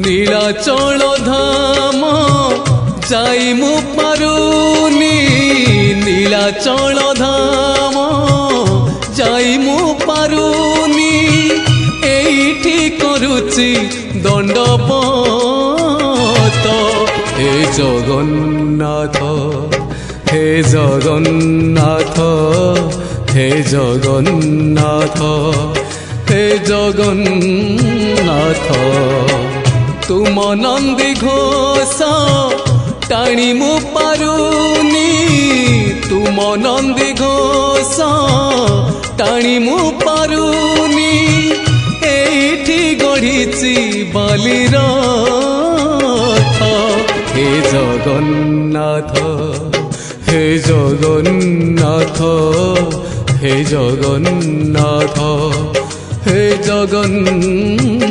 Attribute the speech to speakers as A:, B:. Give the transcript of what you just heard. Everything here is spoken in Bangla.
A: নীলাচল ধাম যাই মু পারুনি নীলাচল ধাম যাই মু পারুনি এইটি করুচি দণ্ডপত হে জগন্নাথ হে জগন্নাথ হে জগন্নাথ হে জগন্নাথ তুম নন্দী ঘোষ টাণি মু পারুনি তুম নন্দী ঘোষ টাণি মু পারুনি এইটি গড়িছি বালির হে জগন্নাথ হে জগন্নাথ হে জগন্নাথ হে জগন্নাথ।